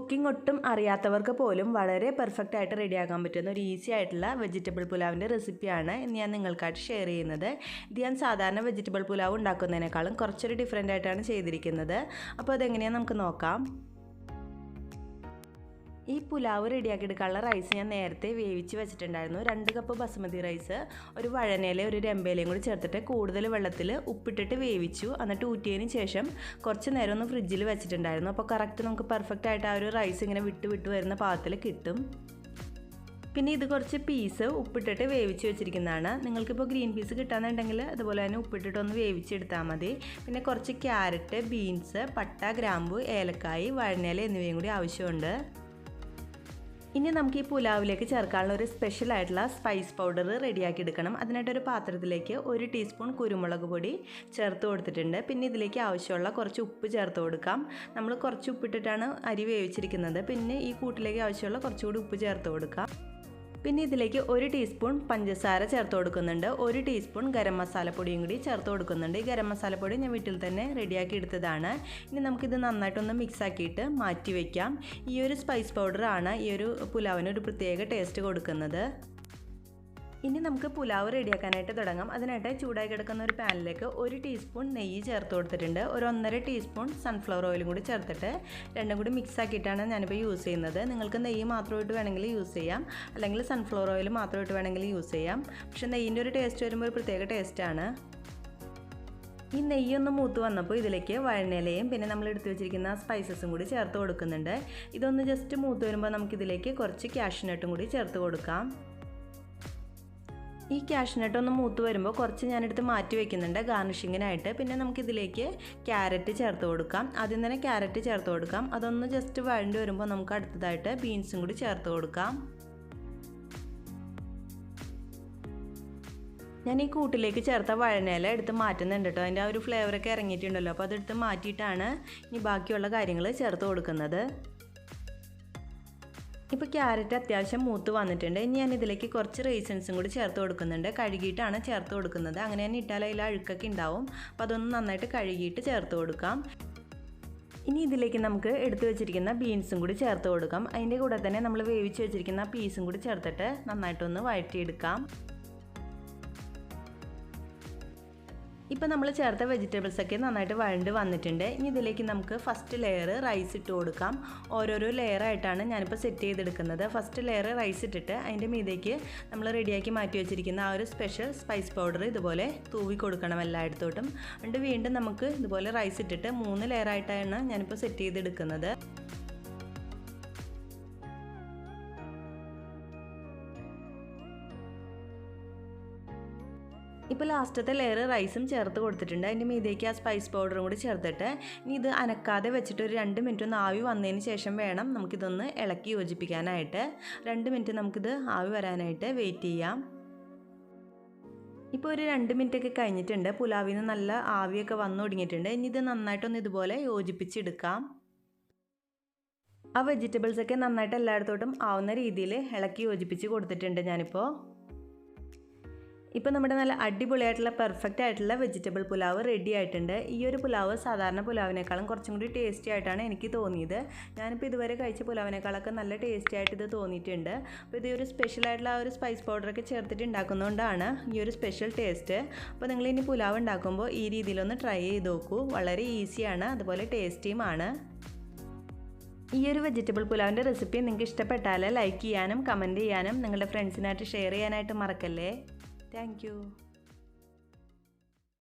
Cooking ഒട്ടും അറിയാത്തവർക്ക് പോലും വളരെ പെർഫെക്റ്റ് ആയിട്ട് റെഡിയാക്കാൻ പറ്റുന്ന ഒരു ഈസി ആയിട്ടുള്ള വെജിറ്റബിൾ പുലാവിൻ്റെ റെസിപ്പിയാണ് ഇന്ന് ഞാൻ നിങ്ങൾക്കായിട്ട് ഷെയർ ചെയ്യുന്നത്. ഇത് ഞാൻ സാധാരണ വെജിറ്റബിൾ പുലാവ് ഉണ്ടാക്കുന്നതിനേക്കാളും കുറച്ചൊരു ഡിഫറെൻ്റ് ആയിട്ടാണ് ചെയ്തിരിക്കുന്നത്. അപ്പോൾ അതെങ്ങനെയാണെന്ന് നമുക്ക് നോക്കാം. ഈ പുലാവ് റെഡിയാക്കി എടുക്കാനുള്ള റൈസ് ഞാൻ നേരത്തെ വേവിച്ച് വെച്ചിട്ടുണ്ടായിരുന്നു. 2 കപ്പ് ബസുമതി റൈസ് ഒരു വഴനയില ഒരു രമ്പയിലയും കൂടി ചേർത്തിട്ട് കൂടുതൽ വെള്ളത്തിൽ ഉപ്പിട്ടിട്ട് വേവിച്ചു. എന്നിട്ട് ഊറ്റിയതിന് ശേഷം കുറച്ച് നേരം ഒന്ന് ഫ്രിഡ്ജിൽ വെച്ചിട്ടുണ്ടായിരുന്നു. അപ്പോൾ കറക്റ്റ് നമുക്ക് പെർഫെക്റ്റ് ആയിട്ട് ആ ഒരു റൈസ് ഇങ്ങനെ വിട്ട് വരുന്ന പാകത്തിൽ കിട്ടും. പിന്നെ ഇത് കുറച്ച് പീസ് ഉപ്പിട്ടിട്ട് വേവിച്ച് വെച്ചിരിക്കുന്നതാണ്. നിങ്ങൾക്കിപ്പോൾ ഗ്രീൻ പീസ് കിട്ടാന്നുണ്ടെങ്കിൽ അതുപോലെ തന്നെ ഉപ്പിട്ടിട്ടൊന്ന് വേവിച്ചെടുത്താൽ മതി. പിന്നെ കുറച്ച് ക്യാരറ്റ്, ബീൻസ്, പട്ട, ഗ്രാമ്പു, ഏലക്കായ്, വഴനയില എന്നിവയും കൂടി ആവശ്യമുണ്ട്. ഇനി നമുക്ക് ഈ പുലാവിലേക്ക് ചേർക്കാനുള്ള ഒരു സ്പെഷ്യൽ ആയിട്ടുള്ള സ്പൈസ് പൗഡർ റെഡിയാക്കി എടുക്കണം. അതിനായിട്ടൊരു പാത്രത്തിലേക്ക് 1 ടീസ്പൂൺ കുരുമുളക് പൊടി ചേർത്ത് കൊടുത്തിട്ടുണ്ട്. പിന്നെ ഇതിലേക്ക് ആവശ്യമുള്ള കുറച്ച് ഉപ്പ് ചേർത്ത് കൊടുക്കാം. നമ്മൾ കുറച്ച് ഉപ്പിട്ടിട്ടാണ് അരി വേവിച്ചിരിക്കുന്നത്. പിന്നെ ഈ കൂട്ടിലേക്ക് ആവശ്യമുള്ള കുറച്ചുകൂടി ഉപ്പ് ചേർത്ത് കൊടുക്കാം. പിന്നെ ഇതിലേക്ക് 1 ടീസ്പൂൺ പഞ്ചസാര ചേർത്ത് കൊടുക്കുന്നുണ്ട്. 1 ടീസ്പൂൺ ഗരം മസാലപ്പൊടിയും കൂടി ചേർത്ത് കൊടുക്കുന്നുണ്ട്. ഈ ഗരം മസാലപ്പൊടി ഞാൻ വീട്ടിൽ തന്നെ റെഡിയാക്കി എടുത്തതാണ്. ഇനി നമുക്കിത് നന്നായിട്ടൊന്ന് മിക്സ് ആക്കിയിട്ട് മാറ്റി വയ്ക്കാം. ഈ ഒരു സ്പൈസ് പൗഡറാണ് ഈ ഒരു പുലാവിന് ഒരു പ്രത്യേക ടേസ്റ്റ് കൊടുക്കുന്നത്. ഇനി നമുക്ക് പുലാവ് റെഡിയാക്കാനായിട്ട് തുടങ്ങാം. അതിനായിട്ട് ചൂടായി കിടക്കുന്ന ഒരു പാനിലേക്ക് 1 ടീസ്പൂൺ നെയ്യ് ചേർത്ത് കൊടുത്തിട്ടുണ്ട്. ഒരു 1.5 ടീസ്പൂൺ സൺഫ്ലവർ ഓയിലും കൂടി ചേർത്തിട്ട് രണ്ടും കൂടി മിക്സ് ആക്കിയിട്ടാണ് ഞാനിപ്പോൾ യൂസ് ചെയ്യുന്നത്. നിങ്ങൾക്ക് നെയ്യ് മാത്രമായിട്ട് വേണമെങ്കിൽ യൂസ് ചെയ്യാം, അല്ലെങ്കിൽ സൺഫ്ലവർ ഓയിൽ മാത്രമായിട്ട് വേണമെങ്കിൽ യൂസ് ചെയ്യാം. പക്ഷേ നെയ്യിൻ്റെ ഒരു ടേസ്റ്റ് വരുമ്പോൾ ഒരു പ്രത്യേക ടേസ്റ്റാണ്. ഈ നെയ്യൊന്ന് മൂത്ത് വന്നപ്പോൾ ഇതിലേക്ക് വഴനയിലയും പിന്നെ നമ്മൾ എടുത്തു വെച്ചിരിക്കുന്ന സ്പൈസസും കൂടി ചേർത്ത് കൊടുക്കുന്നുണ്ട്. ഇതൊന്ന് ജസ്റ്റ് മൂത്ത് വരുമ്പോൾ നമുക്കിതിലേക്ക് കുറച്ച് കാഷ്യൂനട്ടും കൂടി ചേർത്ത് കൊടുക്കാം. ഈ കാഷ്യൂനട്ട് ഒന്ന് മൂത്ത് വരുമ്പോൾ കുറച്ച് ഞാനെടുത്ത് മാറ്റി വയ്ക്കുന്നുണ്ട് ഗാർണിഷിങ്ങിനായിട്ട്. പിന്നെ നമുക്കിതിലേക്ക് ക്യാരറ്റ് ചേർത്ത് കൊടുക്കാം. ആദ്യം തന്നെ ക്യാരറ്റ് ചേർത്ത് കൊടുക്കാം. അതൊന്ന് ജസ്റ്റ് വഴണ്ടി വരുമ്പോൾ നമുക്ക് അടുത്തതായിട്ട് ബീൻസും കൂടി ചേർത്ത് കൊടുക്കാം. ഞാൻ ഈ കൂട്ടിലേക്ക് ചേർത്ത വഴനയില എടുത്ത് മാറ്റുന്നുണ്ട് കേട്ടോ. അതിൻ്റെ ആ ഒരു ഫ്ലേവറൊക്കെ ഇറങ്ങിയിട്ടുണ്ടല്ലോ. അപ്പോൾ അതെടുത്ത് മാറ്റിയിട്ടാണ് ഇനി ബാക്കിയുള്ള കാര്യങ്ങൾ ചേർത്ത് കൊടുക്കുന്നത്. ഇപ്പോൾ ക്യാരറ്റ് അത്യാവശ്യം മൂത്ത് വന്നിട്ടുണ്ട്. ഇനി ഞാൻ ഇതിലേക്ക് കുറച്ച് റേസിൻസും കൂടി ചേർത്ത് കൊടുക്കുന്നുണ്ട്. കഴുകിയിട്ടാണ് ചേർത്ത് കൊടുക്കുന്നത്. അങ്ങനെ തന്നെ ഇട്ടാൽ അതിൽ അഴുക്കൊക്കെ ഉണ്ടാവും. അപ്പോൾ അതൊന്ന് നന്നായിട്ട് കഴുകിയിട്ട് ചേർത്ത് കൊടുക്കാം. ഇനി ഇതിലേക്ക് നമുക്ക് എടുത്തു വെച്ചിരിക്കുന്ന ബീൻസും കൂടി ചേർത്ത് കൊടുക്കാം. അതിൻ്റെ കൂടെ തന്നെ നമ്മൾ വേവിച്ച് വെച്ചിരിക്കുന്ന പീസും കൂടി ചേർത്തിട്ട് നന്നായിട്ടൊന്ന് വഴറ്റിയെടുക്കാം. ഇപ്പോൾ നമ്മൾ ചേർത്ത വെജിറ്റബിൾസൊക്കെ നന്നായിട്ട് വഴണ്ട് വന്നിട്ടുണ്ട്. ഇനി ഇതിലേക്ക് നമുക്ക് ഫസ്റ്റ് ലെയർ റൈസ് ഇട്ട് കൊടുക്കാം. ഓരോരോ ലെയറായിട്ടാണ് ഞാനിപ്പോൾ സെറ്റ് ചെയ്തെടുക്കുന്നത്. ഫസ്റ്റ് ലെയർ റൈസ് ഇട്ടിട്ട് അതിൻ്റെ മീതേക്ക് നമ്മൾ റെഡിയാക്കി മാറ്റി വെച്ചിരിക്കുന്ന ആ ഒരു സ്പെഷ്യൽ സ്പൈസ് പൗഡർ ഇതുപോലെ തൂവി കൊടുക്കണം എല്ലായിടത്തോട്ടും. എന്നിട്ട് വീണ്ടും നമുക്ക് ഇതുപോലെ റൈസ് ഇട്ടിട്ട് 3 ലെയറായിട്ടാണ് ഞാനിപ്പോൾ സെറ്റ് ചെയ്തെടുക്കുന്നത്. ഇപ്പോൾ ലാസ്റ്റത്തെ ലെയർ റൈസും ചേർത്ത് കൊടുത്തിട്ടുണ്ട്. അതിൻ്റെ മീതേക്ക് ആ സ്പൈസ് പൗഡറും കൂടി ചേർത്തിട്ട് ഇനി ഇത് അനക്കാതെ വെച്ചിട്ട് ഒരു 2 മിനിറ്റ് ഒന്ന് ആവി വന്നതിന് ശേഷം വേണം നമുക്കിതൊന്ന് ഇളക്കി യോജിപ്പിക്കാനായിട്ട്. 2 മിനിറ്റ് നമുക്കിത് ആവി വരാനായിട്ട് വെയിറ്റ് ചെയ്യാം. ഇപ്പോൾ ഒരു 2 മിനിറ്റൊക്കെ കഴിഞ്ഞിട്ടുണ്ട്. പുലാവിൽ നിന്ന് നല്ല ആവിയൊക്കെ വന്നു തുടങ്ങിയിട്ടുണ്ട്. ഇനി ഇത് നന്നായിട്ടൊന്ന് ഇതുപോലെ യോജിപ്പിച്ചെടുക്കാം. ആ വെജിറ്റബിൾസൊക്കെ നന്നായിട്ട് എല്ലായിടത്തോട്ടും ആവുന്ന രീതിയിൽ ഇളക്കി യോജിപ്പിച്ച് കൊടുത്തിട്ടുണ്ട് ഞാനിപ്പോൾ. ഇപ്പോൾ നമ്മുടെ നല്ല അടിപൊളിയായിട്ടുള്ള പെർഫെക്റ്റ് ആയിട്ടുള്ള വെജിറ്റബിൾ പുലാവ് റെഡി ആയിട്ടുണ്ട്. ഈ ഒരു പുലാവ് സാധാരണ പുലാവിനേക്കാളും കുറച്ചും കൂടി ടേസ്റ്റി ആയിട്ടാണ് എനിക്ക് തോന്നിയത്. ഞാനിപ്പോൾ ഇതുവരെ കഴിച്ച പുലാവിനേക്കാളൊക്കെ നല്ല ടേസ്റ്റി ആയിട്ട് ഇത് തോന്നിയിട്ടുണ്ട്. അപ്പോൾ ഇത് ഒരു സ്പെഷ്യലായിട്ടുള്ള ആ ഒരു സ്പൈസ് പൗഡറൊക്കെ ചേർത്തിട്ട് ഉണ്ടാക്കുന്നതുകൊണ്ടാണ് ഈ ഒരു സ്പെഷ്യൽ ടേസ്റ്റ്. അപ്പോൾ നിങ്ങൾ ഇനി പുലാവ് ഉണ്ടാക്കുമ്പോൾ ഈ രീതിയിലൊന്ന് ട്രൈ ചെയ്ത് നോക്കൂ. വളരെ ഈസിയാണ്, അതുപോലെ ടേസ്റ്റിയുമാണ്. ഈ ഒരു വെജിറ്റബിൾ പുലാവിൻ്റെ റെസിപ്പി നിങ്ങൾക്ക് ഇഷ്ടപ്പെട്ടാൽ ലൈക്ക് ചെയ്യാനും കമൻറ്റ് ചെയ്യാനും നിങ്ങളുടെ ഫ്രണ്ട്സിനായിട്ട് ഷെയർ ചെയ്യാനായിട്ട് മറക്കല്ലേ. Thank you.